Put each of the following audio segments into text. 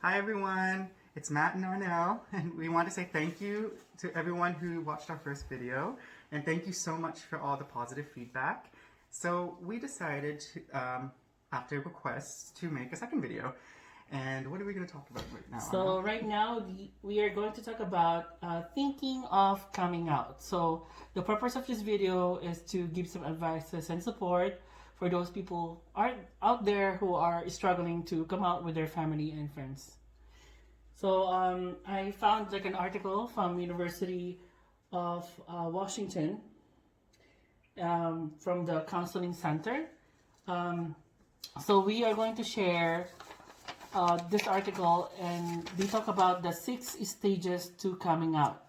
Hi everyone, it's Matt and Arnel, and we want to say thank you to everyone who watched our first video, and thank you so much for all the positive feedback. So we decided, after requests, to make a second video. And what are we going to talk about right now? So right now we are going to talk about thinking of coming out. So the purpose of this video is to give some advices and support for those people out there who are struggling to come out with their family and friends. So I found like an article from University of Washington from the Counseling Center. So we are going to share this article, and they talk about the 6 stages to coming out,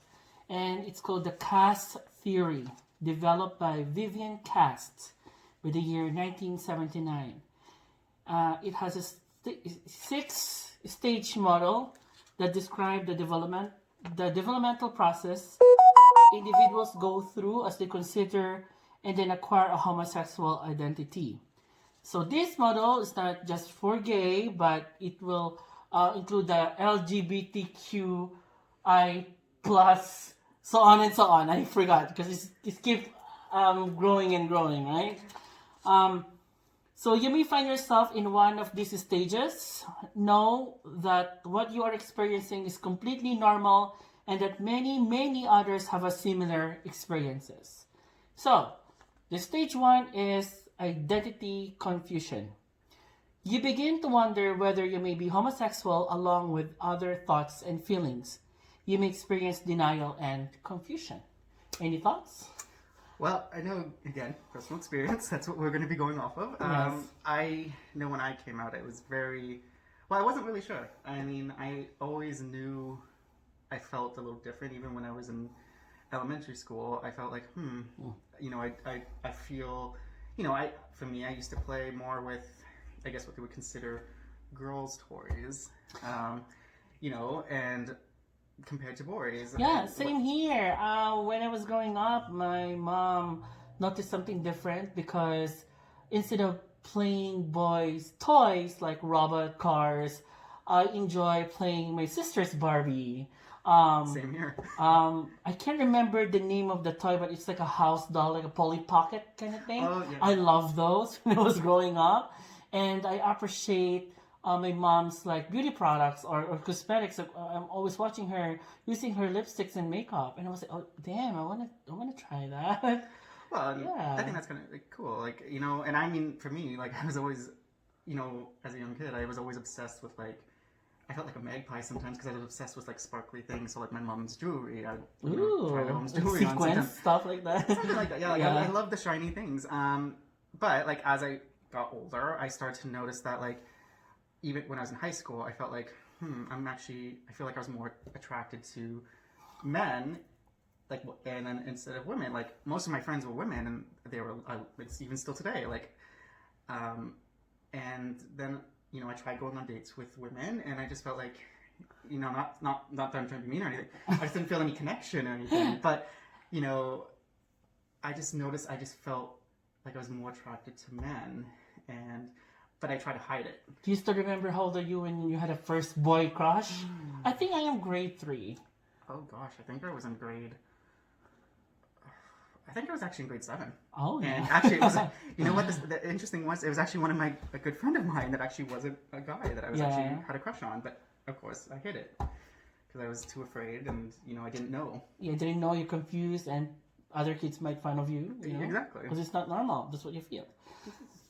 and it's called the Cast Theory, developed by Vivian Cast with the year 1979. It has a 6-stage model that describe the developmental process individuals go through as they consider and then acquire a homosexual identity. So this model is not just for gay, but it will include the LGBTQI plus, so on and so on. I forgot because it keeps growing and growing, right? So you may find yourself in one of these stages. Know that what you are experiencing is completely normal and that many others have a similar experiences. So the stage 1 is identity confusion. You begin to wonder whether you may be homosexual along with other thoughts and feelings. You may experience denial and confusion. Any thoughts? Well, I know, again, personal experience, that's what we're going to be going off of. Yes. I know when I came out, it was I wasn't really sure. I mean, I always knew I felt a little different, even when I was in elementary school. I felt like, I feel... for me, I used to play more with, I guess, what they would consider girls' toys, and compared to boys. Yeah, same here. When I was growing up, my mom noticed something different because instead of playing boys' toys like robot cars, I enjoy playing my sister's Barbie. Same here. I can't remember the name of the toy, but it's like a house doll, like a Polly Pocket kind of thing. Oh, yeah. I love those when I was growing up, and I appreciate my mom's like beauty products or cosmetics. I'm always watching her using her lipsticks and makeup, and I was like, oh damn, I wanna try that. Well, Yeah. I think that's kind of cool. And I mean, for me, I was always, as a young kid, I was always obsessed with I felt like a magpie sometimes because I was obsessed with sparkly things. So my mom's jewelry, I try my mom's jewelry on sequence sometimes. stuff like that. Something like that. Yeah, I love the shiny things. But as I got older, I started to notice that even when I was in high school, I felt like I feel like I was more attracted to men, and then instead of women. Most of my friends were women, and they were it's even still today. And then I tried going on dates with women, and I just felt like, not that I'm trying to be mean or anything. I just didn't feel any connection or anything. But I just noticed I just felt like I was more attracted to men, but I try to hide it. Do you still remember how old are you when you had a first boy crush? I think I am grade 3. Oh gosh, I think I was in grade... I think I was actually in grade 7. Oh, yeah. And actually, it was, the interesting was, it was actually a good friend of mine that actually was a guy that I was actually had a crush on, but of course I hid it because I was too afraid, and I didn't know. You didn't know, you're confused, and other kids might fun of you. Exactly. Because it's not normal. That's what you feel.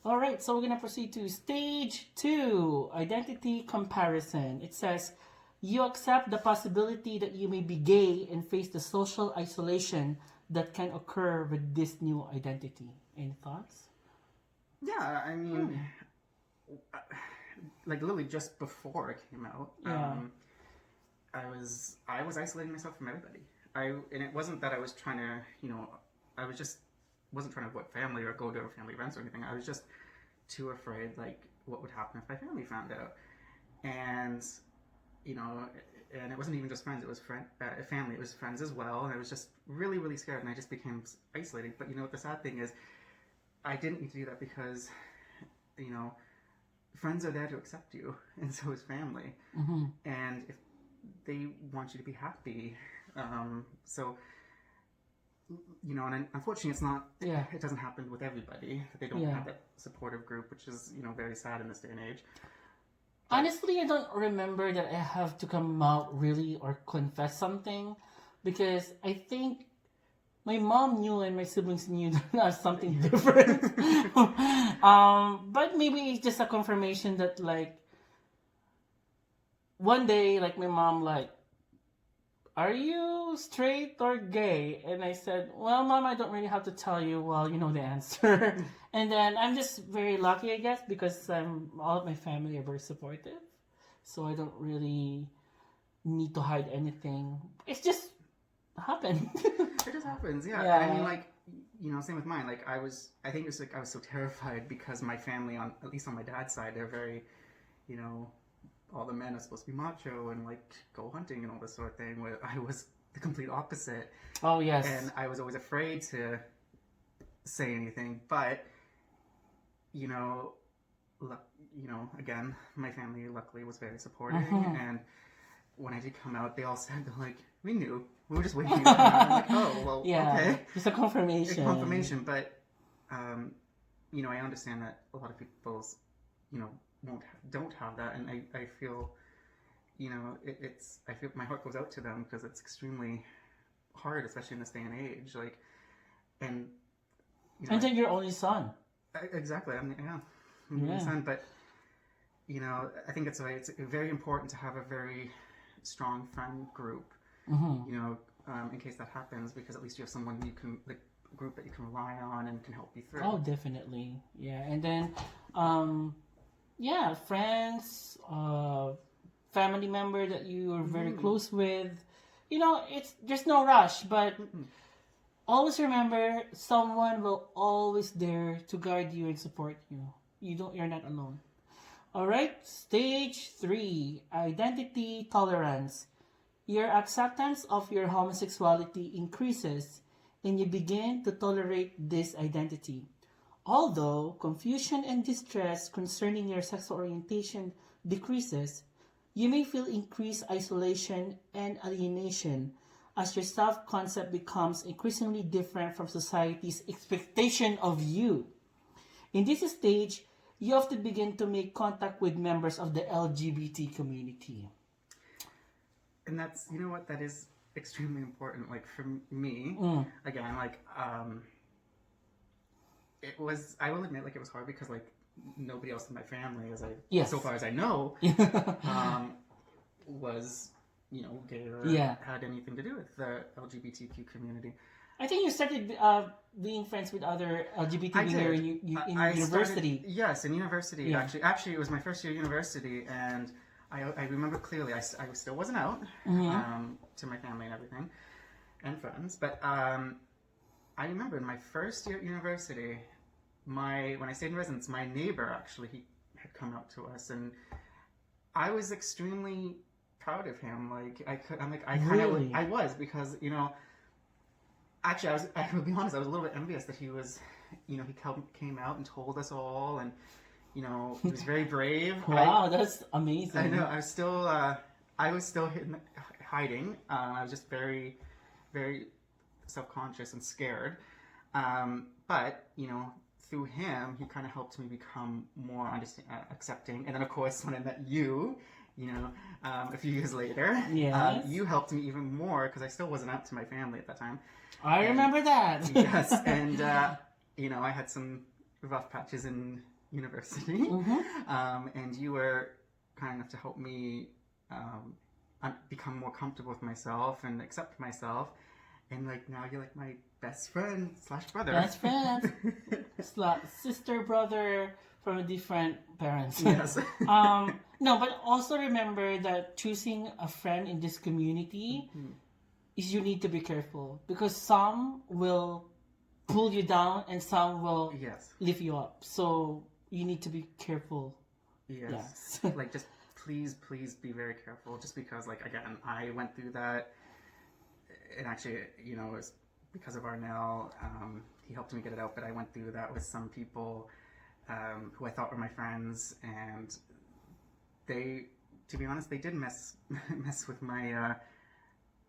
All right, so we're going to proceed to stage 2, identity comparison. It says, you accept the possibility that you may be gay and face the social isolation that can occur with this new identity. Any thoughts? Yeah, I mean, literally just before it came out, I was isolating myself from everybody. And it wasn't that I was trying to, I wasn't trying to avoid family or go to family events or anything. I was just too afraid, what would happen if my family found out. And, and it wasn't even just friends, it was family, it was friends as well, and I was just really scared, and I just became isolated. But the sad thing is, I didn't need to do that because, friends are there to accept you, and so is family. Mm-hmm. And if they want you to be happy, so and unfortunately, it's not. Yeah. It doesn't happen with everybody. They don't have that supportive group, which is very sad in this day and age. But, honestly, I don't remember that I have to come out really or confess something, because I think my mom knew and my siblings knew that there's something different. But maybe it's just a confirmation that, like, one day, like, my mom, like, are you straight or gay? And I said, well, Mom, I don't really have to tell you. Well, you know the answer. And then I'm just very lucky, I guess, because all of my family are very supportive. So I don't really need to hide anything. It's just happened. It just happens, yeah. I mean, like, same with mine. Like, I think it was like I was so terrified because my family, at least on my dad's side, they're very, all the men are supposed to be macho and like go hunting and all this sort of thing, where I was the complete opposite. Oh, yes. And I was always afraid to say anything, but again, my family luckily was very supporting, and when I did come out, they all said, they're like, we knew, we were just waiting to come out. I'm like, oh, well, okay. Just a confirmation. But I understand that a lot of people's, don't have that, and I feel, I feel my heart goes out to them because it's extremely hard, especially in this day and age. Like, and then your only son. Exactly. I'm the only son, but I think it's very important to have a very strong friend group. In case that happens, because at least you have someone group that you can rely on and can help you through. Oh, definitely. Yeah, and then friends, family member that you are very close with. There's no rush, but always remember, someone will always there to guide you and support you. You're not alone. All right, stage 3, identity tolerance. Your acceptance of your homosexuality increases, and you begin to tolerate this identity. Although confusion and distress concerning your sexual orientation decreases, you may feel increased isolation and alienation as your self-concept becomes increasingly different from society's expectation of you. In this stage, you have to begin to make contact with members of the LGBT community. And that's, that is extremely important. Like, for me, again, like, it was, I will admit, like, it was hard because, like, nobody else in my family, so far as I know, was, gay or had anything to do with the LGBTQ community. I think you started being friends with other LGBT in university. Yes, in university, yeah. Actually, it was my first year of university, and I remember clearly, I still wasn't out to my family and everything, and friends, but I remember in my first year at university, when I stayed in residence, my neighbor actually, he had come out to us, and I was extremely proud of him. Like, I was, because, actually, I will be honest, I was a little bit envious that he was, he came out and told us all, and, he was very brave. Wow, that's amazing. I know, I was still hiding. I was just very, very self-conscious and scared. But, through him, he kind of helped me become more accepting. And then, of course, when I met you, a few years later, you helped me even more because I still wasn't out to my family at that time. I remember that. Yes, and, I had some rough patches in university, and you were kind enough to help me become more comfortable with myself and accept myself. And, like, now you're, like, my best friend / brother. Best friend. Sister, brother from a different parents. Yes. No, but also remember that choosing a friend in this community is you need to be careful. Because some will pull you down and some will lift you up. So you need to be careful. Yes. Like, just please be very careful. Just because, like, again, I went through that. And actually, it was because of Arnel. He helped me get it out, but I went through that with some people who I thought were my friends, and they, to be honest, they did mess with my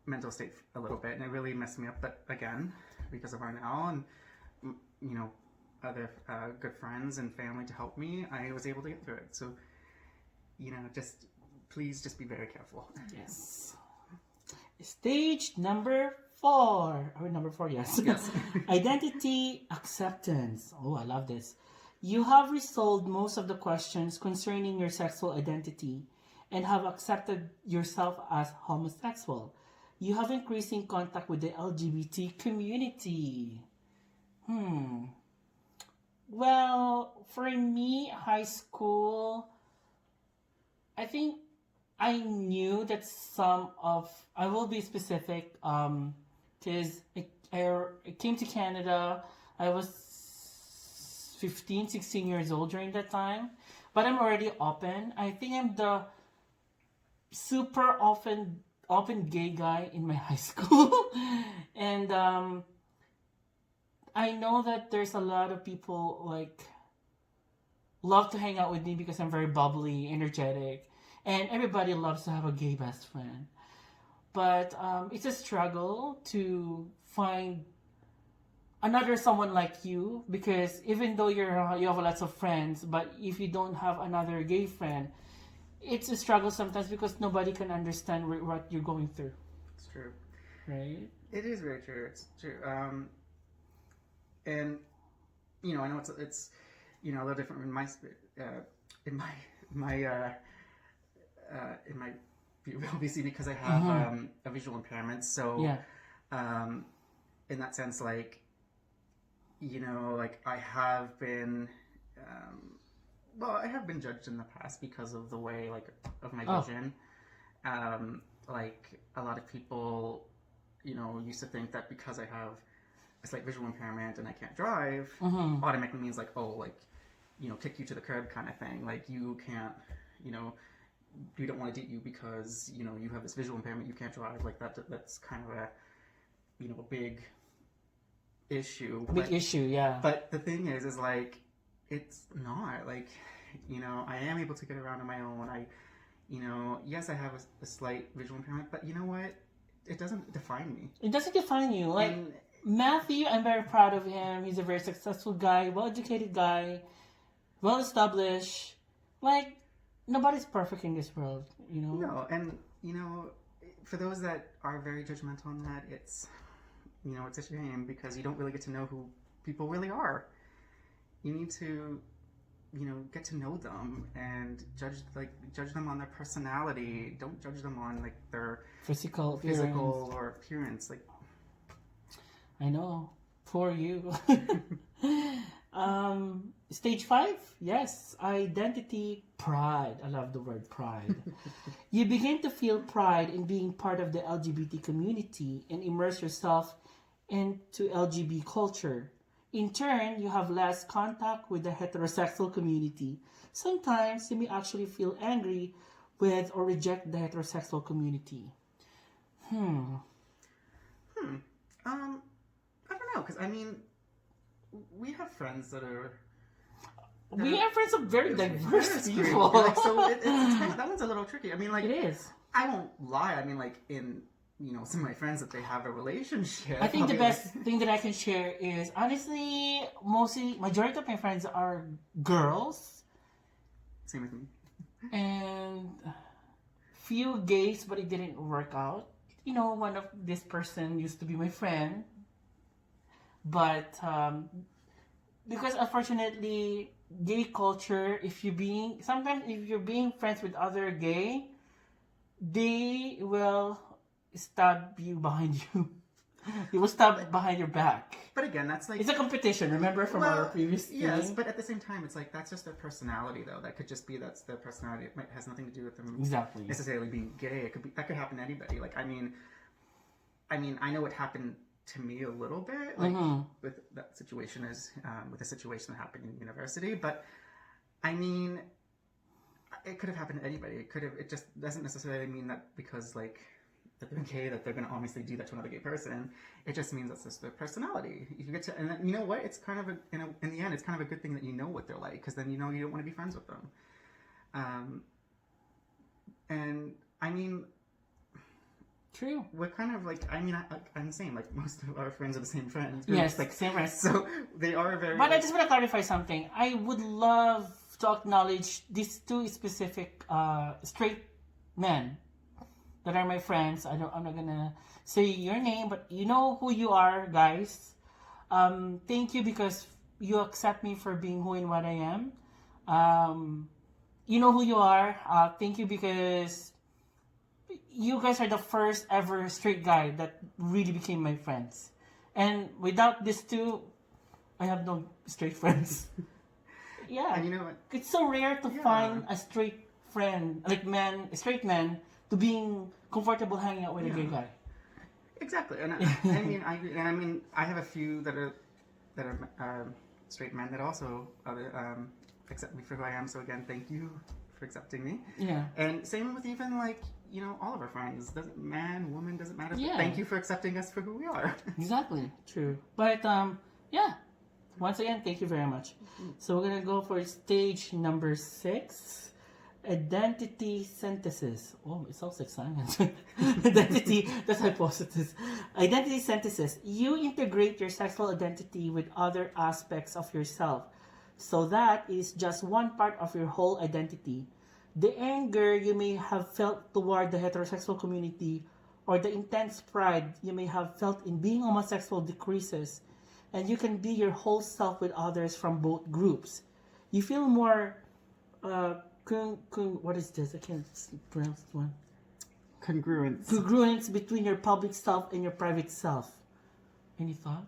mental state a little bit, and it really messed me up. But again, because of Arnel and other good friends and family to help me, I was able to get through it. So, just please just be very careful. Yes. Stage number 4. Or number 4, yes. Yes. Identity acceptance. Oh, I love this. You have resolved most of the questions concerning your sexual identity and have accepted yourself as homosexual. You have increasing contact with the LGBT community. Well, for me, high school, I think I knew that I will be specific, because I came to Canada. I was 15, 16 years old during that time, but I'm already open. I think I'm the super open gay guy in my high school. And I know that there's a lot of people love to hang out with me because I'm very bubbly, energetic, and everybody loves to have a gay best friend. But it's a struggle to find another someone like you, because even though you have lots of friends, but if you don't have another gay friend, it's a struggle sometimes because nobody can understand what you're going through. It's true. Right? It is very true. It's true. And I know it's a little different in my view, obviously, because I have a visual impairment. So Yeah. In that sense, I have been I have been judged in the past because of the way of my vision. A lot of people used to think that because I have a slight visual impairment and I can't drive, automatically means kick you to the curb kind of thing. You can't, we don't want to date you because you have this visual impairment, you can't drive. That's kind of a a big issue. Yeah. But the thing is it's not I am able to get around on my own. Yes, I have a slight visual impairment, but you know what? It doesn't define me. It doesn't define you. Matthew, I'm very proud of him. He's a very successful guy, well-educated guy, well-established. Nobody's perfect in this world, No, and for those that are very judgmental on that, it's it's a shame because you don't really get to know who people really are. You need to get to know them and judge them on their personality. Don't judge them on their physical or appearance. I know. For you. Stage 5? Yes. Identity pride. I love the word pride. You begin to feel pride in being part of the LGBT community and immerse yourself into LGBT culture. In turn, you have less contact with the heterosexual community. Sometimes you may actually feel angry with or reject the heterosexual community. I don't know, because we have friends that are. We have friends of very diverse people. So it's kind of, that one's a little tricky. It is. I won't lie. In some of my friends that they have a relationship. I think the best thing that I can share is honestly, majority of my friends are girls. Same with me. And few gays, but it didn't work out. One of this person used to be my friend. But because unfortunately, gay culture, if you're being friends with other gay, they will stab you behind you. They will stab behind your back. But again, that's it's a competition. Remember from our previous thing? Yes, but at the same time, it's that's just their personality, though. That could just be that's their personality. It has nothing to do with them necessarily being gay. That could happen to anybody. I know it happened to me a little bit, with that situation with the situation that happened in university. But it could have happened to anybody. It just doesn't necessarily mean that because that they're gay, that they're going to obviously do that to another gay person. It just means that's just their personality. If you get to, and then, you know what? It's kind of in the end, it's kind of a good thing that you know what they're like, because then you know you don't want to be friends with them. And I mean, true. we're kind of like, I mean, I'm the same. Like most of our friends are the same friends. Yes, like same friends. So they are very. But I just want to clarify something. I would love to acknowledge these two specific straight men that are my friends. I'm not gonna say your name, but you know who you are, guys. Thank you because you accept me for being who and what I am. You know who you are. Thank you because you guys are the first ever straight guy that really became my friends. And without these two, I have no straight friends. Yeah. And you know what? It's so rare to find a straight friend, like straight man, to being comfortable hanging out with a gay guy. Exactly. And I mean, I agree. And I mean, I have a few that are straight men that also accept me for who I am. So again, thank you for accepting me. Yeah. And same with even like, you know, all of our friends. Doesn't man, woman, doesn't matter. Yeah. Thank you for accepting us for who we are. Exactly. True. But yeah. Once again, thank you very much. So we're gonna go for stage number 6, identity synthesis. Oh, it sounds like science. Identity, that's hypothesis. Identity synthesis. You integrate your sexual identity with other aspects of yourself. So that is just one part of your whole identity. The anger you may have felt toward the heterosexual community or the intense pride you may have felt in being homosexual decreases, and you can be your whole self with others from both groups. You feel more, what is this? I can't pronounce this one. Congruence. Congruence between your public self and your private self. Any thought?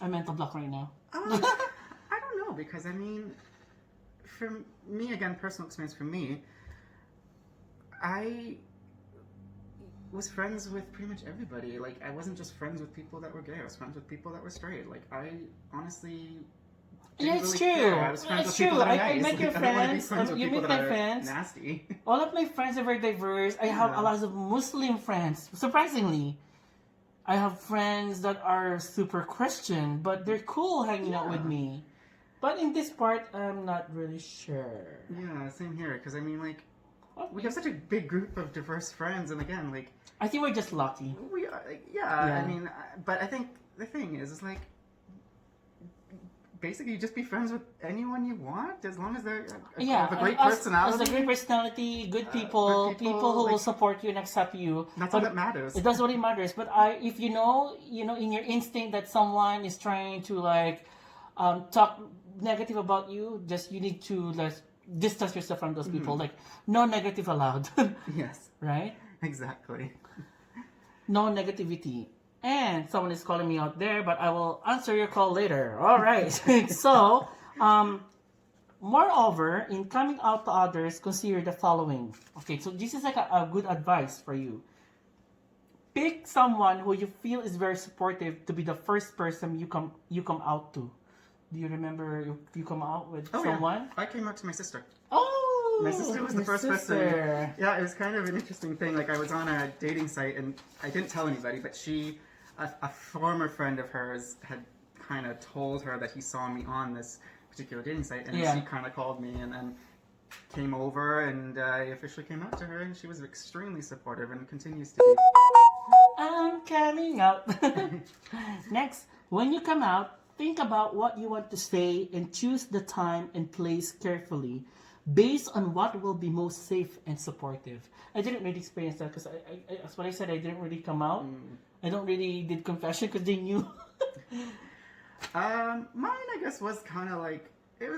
I'm mental block right now. I don't know, because I mean, for me, again, personal experience for me, I was friends with pretty much everybody. Like, I wasn't just friends with people that were gay. I was friends with people that were straight. Like, I honestly Yeah, it's really true. care. I was friends It's with people true. that are I nice. met your I don't want to be friends. friends with You people meet that my are friends. nasty. All of my friends are very diverse. I have a lot of Muslim friends. Surprisingly, I have friends that are super Christian, but they're cool hanging out with me. But in this part, I'm not really sure. Yeah, same here. Because I mean, like, we have such a big group of diverse friends, and again, like, I think we're just lucky. we are. Like, yeah, I mean, but I think the thing is like, basically, you just be friends with anyone you want, as long as they're have a great personality. As a great personality, good people, people who like, will support you and accept you. That's all that matters. That's what it matters. But if you know, in your instinct that someone is trying to like talk negative about you, you need to distance yourself from those people. Like, no negative allowed. Yes. Right? Exactly. No negativity. And someone is calling me out there, but I will answer your call later. All right. So, moreover, in coming out to others, consider the following. Okay, so this is like a good advice for you. Pick someone who you feel is very supportive to be the first person you come out to. Do you remember you come out with someone? Yeah. I came out to my sister. Oh, my sister was the first person. Yeah, it was kind of an interesting thing. Like, I was on a dating site, and I didn't tell anybody, but a former friend of hers had kind of told her that he saw me on this particular dating site, and she kind of called me and then came over, and I officially came out to her, and she was extremely supportive and continues to be. I'm coming out. Next, when you come out, think about what you want to say and choose the time and place carefully based on what will be most safe and supportive. I didn't really experience that because that's what I said. I didn't really come out. I don't really did confession because they knew. Mine, I guess, was kind of like it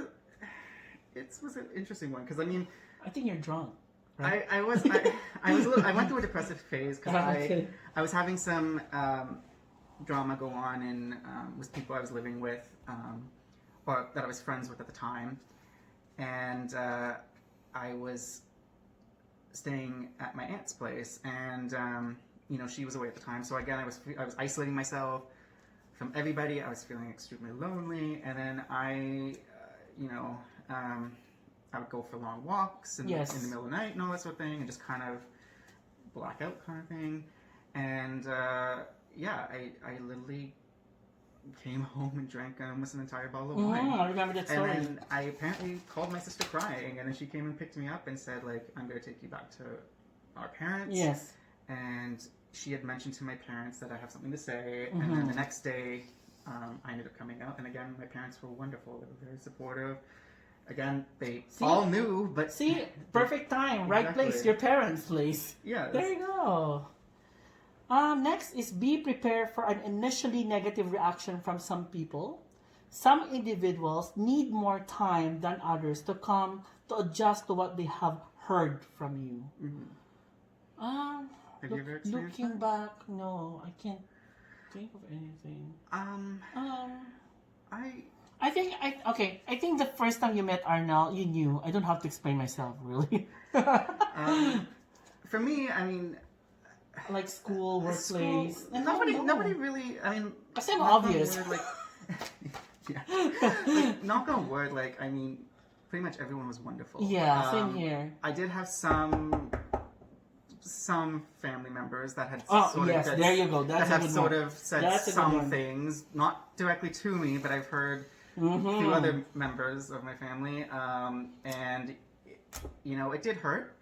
was an interesting one because I mean, I think you're drunk. Right? I went through a depressive phase because I was having some drama go on and with people I was living with or that I was friends with at the time, and I was staying at my aunt's place, and she was away at the time. So again, I was isolating myself from everybody. I was feeling extremely lonely, and then I would go for long walks in the middle of the night and all that sort of thing, and just kind of blackout kind of thing. And yeah, I literally came home and drank almost an entire bottle of wine. I remember that story. And then I apparently called my sister crying, and then she came and picked me up and said, like, I'm going to take you back to our parents. Yes. And she had mentioned to my parents that I have something to say. And then the next day, I ended up coming out. And again, my parents were wonderful. They were very supportive. Again, they all knew, but... See, perfect time, right place, your parents' place. Yeah. There you go. Next is be prepared for an initially negative reaction from some people. Some individuals need more time than others to come to adjust to what they have heard from you. Have you ever experienced Looking that? back, no, I can't think of anything. I think the first time you met Arnel, you knew. I don't have to explain myself, really. For me, I mean... Like school, workplace. And nobody really, I mean... Kasi obvious. Word, like, yeah. Like, knock on wood, like, I mean, pretty much everyone was wonderful. Yeah, same here. I did have some family members that had there you go. That have sort of said some things, not directly to me, but I've heard a few other members of my family, and you know, it did hurt,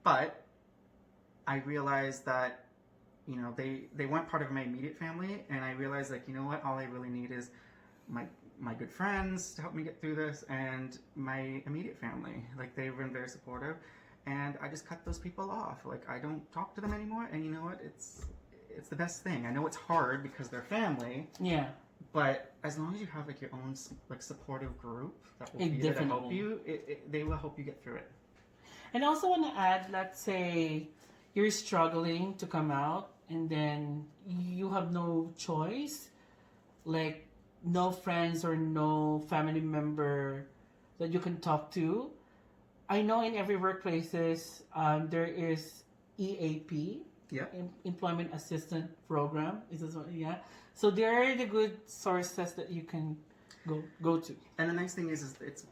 but I realized that, you know, they weren't part of my immediate family, and I realized, like, you know what, all I really need is my good friends to help me get through this, and my immediate family. Like, they've been very supportive, and I just cut those people off. Like, I don't talk to them anymore, and you know what, it's the best thing. I know it's hard because they're family. Yeah. But as long as you have, like, your own, like, supportive group that will be there to help you, they will help you get through it. And I also want to add, let's say you're struggling to come out, and then you have no choice, like no friends or no family member that you can talk to. I know in every workplaces there is EAP, Employment Assistance Program. Is this one? Yeah. So there are the good sources that you can go to. And the nice thing is it's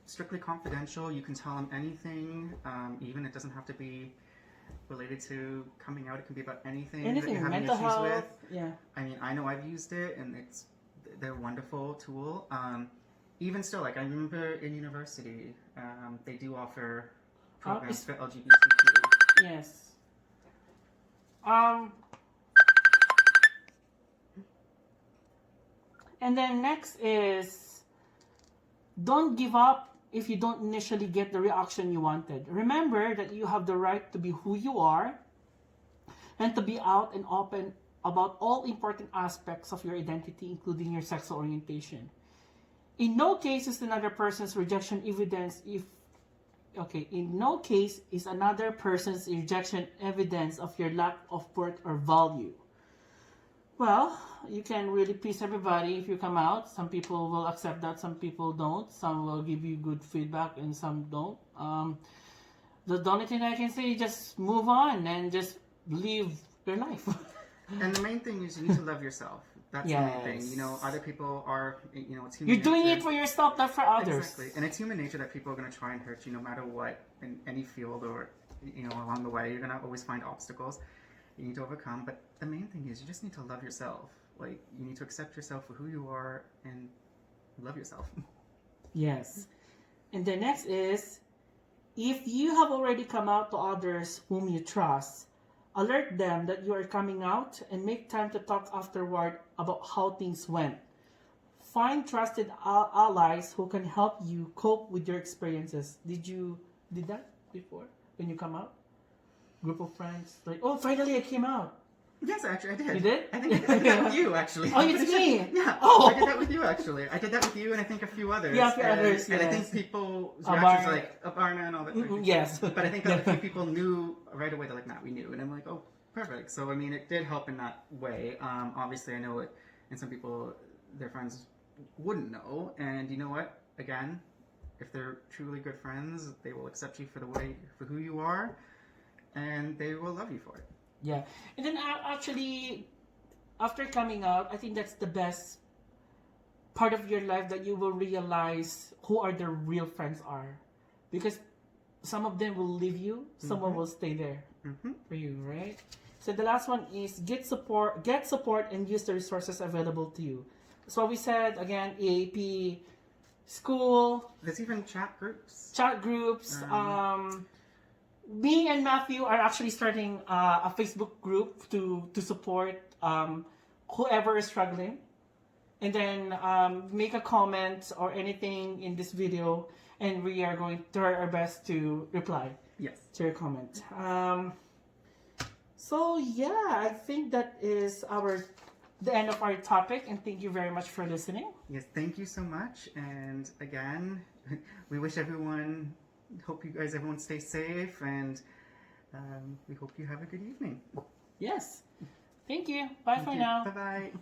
strictly confidential. You can tell them anything, even it doesn't have to be related to coming out. It can be about anything that you're having mental issues health, with. Yeah. I mean, I know I've used it, and they're a wonderful tool. Even still, like, I remember in university, they do offer programs for LGBTQ. Yes. And then next is, don't give up if you don't initially get the reaction you wanted. Remember that you have the right to be who you are and to be out and open about all important aspects of your identity, including your sexual orientation. In no case is another person's rejection evidence evidence of your lack of worth or value. Well, you can really please everybody if you come out. Some people will accept that, some people don't. Some will give you good feedback and some don't. The only thing I can say is just move on and just live your life. And the main thing is you need to love yourself. That's the main thing. You know, other people are, you know, it's human nature. You're doing it for yourself, not for others. Exactly. And it's human nature that people are going to try and hurt you no matter what, in any field or, you know, along the way. You're going to always find obstacles you need to overcome. But the main thing is you just need to love yourself. Like, you need to accept yourself for who you are and love yourself. Yes. And the next is, if you have already come out to others whom you trust, alert them that you are coming out and make time to talk afterward about how things went. Find trusted allies who can help you cope with your experiences. Did that before when you come out? Group of friends, like, oh, finally I came out. Yes, actually, I did. You did? I think I did that with you, actually. Oh, it's me? Yeah. Oh. I did that with you, actually. I did that with you and I think a few others. Yeah, a few others, And I yes. think people's reactions are like, Arna and all that. Yes. But I think that a few people knew right away. They're like, Matt, we knew. And I'm like, oh, perfect. So, I mean, it did help in that way. Obviously, I know it, and some people, their friends wouldn't know. And you know what? Again, if they're truly good friends, they will accept you for who you are, and they will love you for it. Yeah. And then actually, after coming out, I think that's the best part of your life, that you will realize who are the real friends are. Because some of them will leave you, someone will stay there for you, right? So the last one is get support, and use the resources available to you. So we said again, EAP, school. There's even chat groups. Me and Matthew are actually starting a Facebook group to support whoever is struggling, and then make a comment or anything in this video, and we are going to try our best to reply. Yes. To your comment. So yeah, I think that is the end of our topic, and thank you very much for listening. Yes, thank you so much. And again, we wish everyone stays safe, and we hope you have a good evening. Yes. Thank you. Bye for now. Bye-bye.